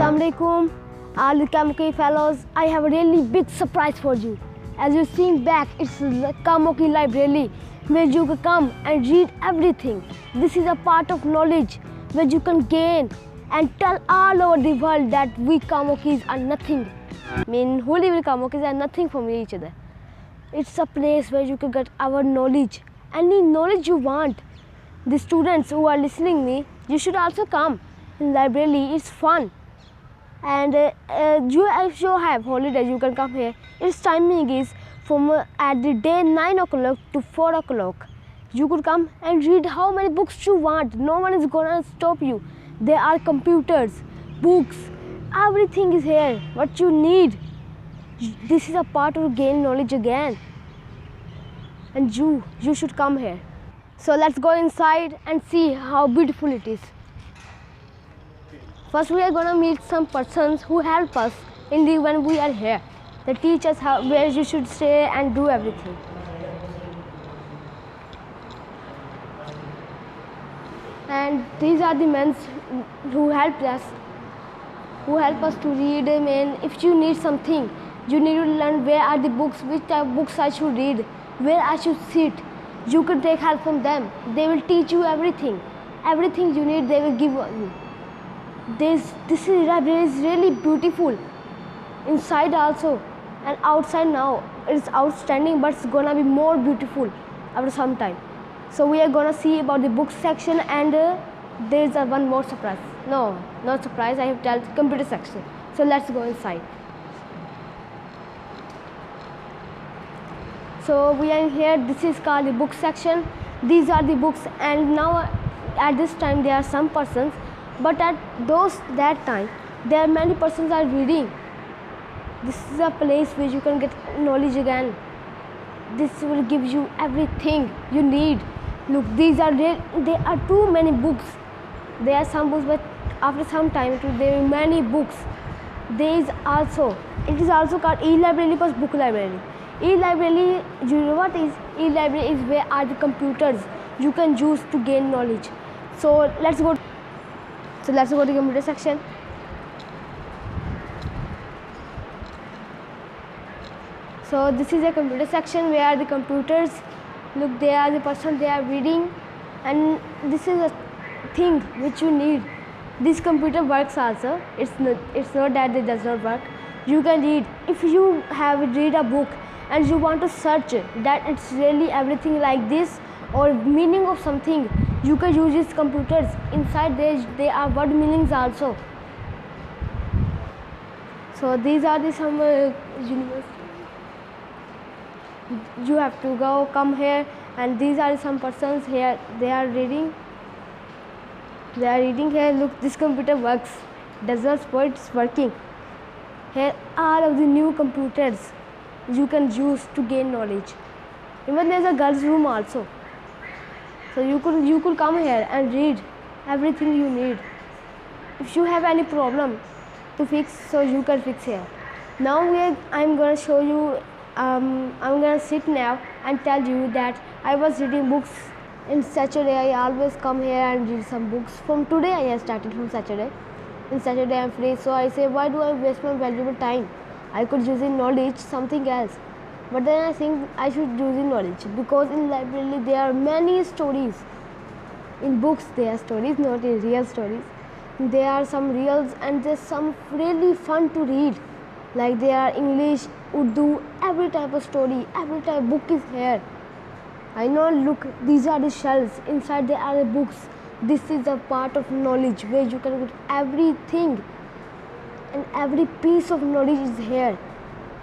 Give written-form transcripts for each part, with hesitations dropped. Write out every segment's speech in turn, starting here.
Assalamu alaikum, all the Kamuki fellows. I have a really big surprise for you. As you see back, it's the Kamuki Library where you can come and read everything. This is a part of knowledge where you can gain and tell all over the world that we Kamukis are nothing. I mean, who live in Kamukis are nothing from each other. It's a place where you can get our knowledge, any knowledge you want. The students who are listening me, you should also come in library. It's fun. And if you have holidays, you can come here. Its timing is from at the day 9 o'clock to 4 o'clock. You could come and read how many books you want. No one is gonna stop you. There are computers, books, everything is here. What you need. This is a part of gain knowledge again. And you should come here. So let's go inside and see how beautiful it is. First, we are going to meet some persons who help us when we are here. They teach us where you should stay and do everything. And these are the men who help us to read. I mean, if you need something, you need to learn where are the books, which type of books I should read, where I should sit. You can take help from them. They will teach you everything. Everything you need, they will give you. This library is really beautiful. Inside also and outside now. It's outstanding, but it's gonna be more beautiful after some time. So we are gonna see about the book section, and there's one more surprise. No, not surprise. I have told computer section. So let's go inside. So we are here. This is called the book section. These are the books, and now at this time there are some persons, but at that time there are many persons are reading. This is a place where you can get knowledge again. This will give you everything you need. Look, there are too many books. There are some books, but after some time there are many books. It is also called e-library plus book library. E-library, you know what is? E-library is where are the computers you can use to gain knowledge. So let's go to the computer section. So this is a computer section where are the computers. Look, they are the person they are reading, and this is a thing which you need. This computer works also. It's not that it does not work. You can read. If you read a book and you want to search that it's really everything like this or meaning of something, you can use these computers. Inside there are word meanings also. So these are some universities. You have to come here, and these are some persons here. They are reading. They are reading here. Look, this computer works. Does not spoil. It's working. Here all of the new computers you can use to gain knowledge. Even there's a girls' room also. So you could come here and read everything you need. If you have any problem to fix, so you can fix here. Now I'm gonna show you. I'm gonna sit now and tell you that I was reading books in Saturday. I always come here and read some books. From today I have started from Saturday. In Saturday I'm free, so I say, why do I waste my valuable time? I could use in knowledge something else. But then I think I should use in knowledge, because in library there are many stories. In books there are stories, not in real stories. There are some reals, and there's some really fun to read. Like there are English, Urdu, every type of story, every type of book is here. I know, look, these are the shelves. Inside there are the books. This is a part of knowledge where you can get everything, and every piece of knowledge is here.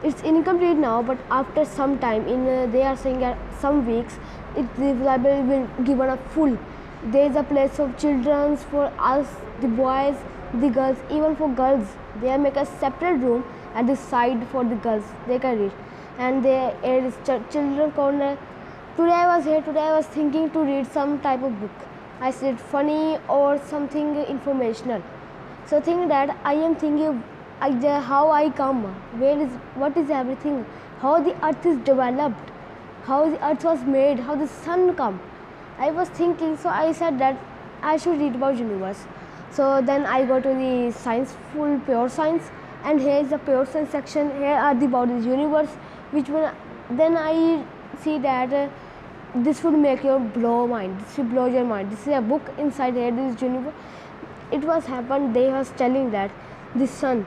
It's incomplete now, but after some time, they are saying that some weeks, the library will give a full. There is a place of children's for us, the boys, the girls. Even for girls, they make a separate room at the side for the girls. They can read, and there is children corner. Today I was here. Today I was thinking to read some type of book. I said funny or something informational. So think that I am thinking how I come, what is everything, how the earth is developed, how the earth was made, how the sun come. I was thinking, so I said that I should read about universe. So then I go to the science, full pure science, and here is the pure science section. Here are the about the universe, which will then I see that this would make your blow mind. This will blow your mind. This is a book inside here. This universe. It was happened. They was telling that the sun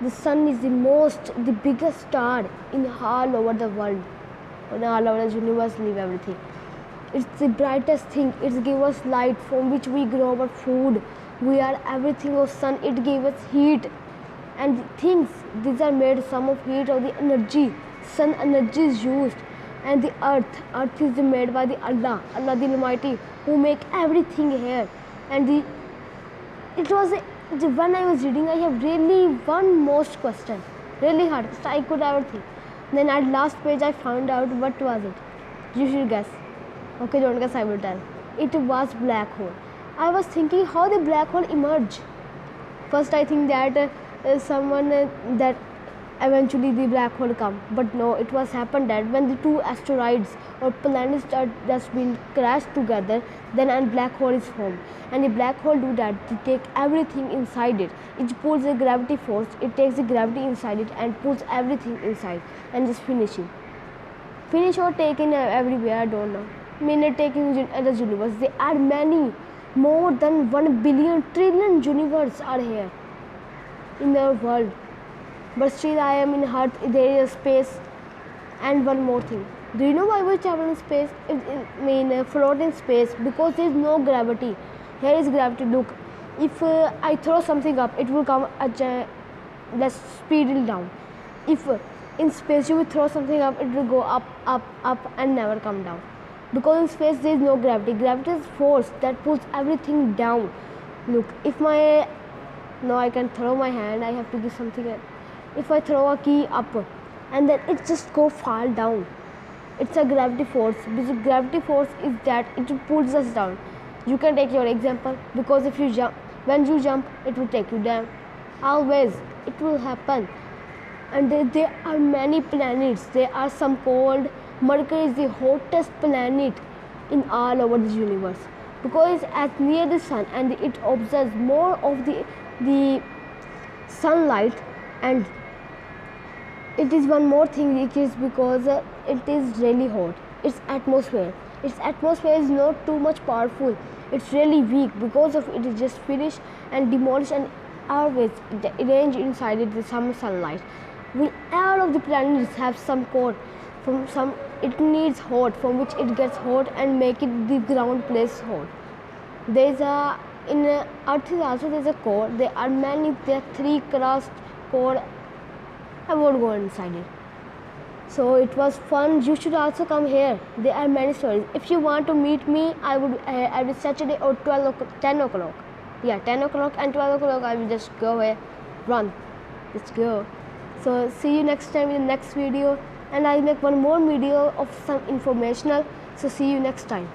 is the biggest star in all over the world, in all over the universe, live everything. It's the brightest thing. It gives us light from which we grow our food. We are everything of sun. It gives us heat and things. These are made some of heat or the energy. Sun energy is used, and the earth is made by the Allah the Almighty, who make everything here. And when I was reading, I have really one most question, really hard. I could ever think. Then at last page, I found out what was it. You should guess. Okay, don't guess. I will tell. It was black hole. I was thinking how the black hole emerged. First, I think that that eventually the black hole come, but no, it was happened that when the two asteroids or planets are just been crashed together, then a black hole is formed, and the black hole do that to take everything inside it. It pulls a gravity force. It takes the gravity inside it and pulls everything inside and just finish or taken everywhere. I don't know. Taking the universe. There are many, more than 1 billion trillion universe are here in the world. But still I am in Earth. There is space. And one more thing. Do you know why we travel in space? Float in space, because there is no gravity. Here is gravity. Look, if I throw something up, it will come let's speed it down. If in space you will throw something up, it will go up and never come down. Because in space there is no gravity. Gravity is force that pulls everything down. Look, now I can throw my hand. I have to give something else. If I throw a key up and then it just go fall down, it's a gravity force. Because gravity force is that it pulls us down. You can take your example, because if you jump, when you jump, it will take you down. Always it will happen. And there are many planets. There are some called Mercury is the hottest planet in all over the universe, because it's as near the sun and it absorbs more of the sunlight. And it is one more thing, it is because it is really hot. Its atmosphere is not too much powerful. It's really weak. Because of it is just finished and demolished and always arranged inside it with some sunlight. All of the planets have some core. It needs hot, from which it gets hot and make it the ground place hot. There's in Earth is also there's a core. There are 3 crust core. I won't go inside it. So it was fun. You should also come here. There are many stories. If you want to meet me, I would every Saturday or 10 o'clock. Yeah, 10 o'clock and 12 o'clock. I will just go here, run. Let's go. So see you next time in the next video. And I'll make one more video of some informational. So see you next time.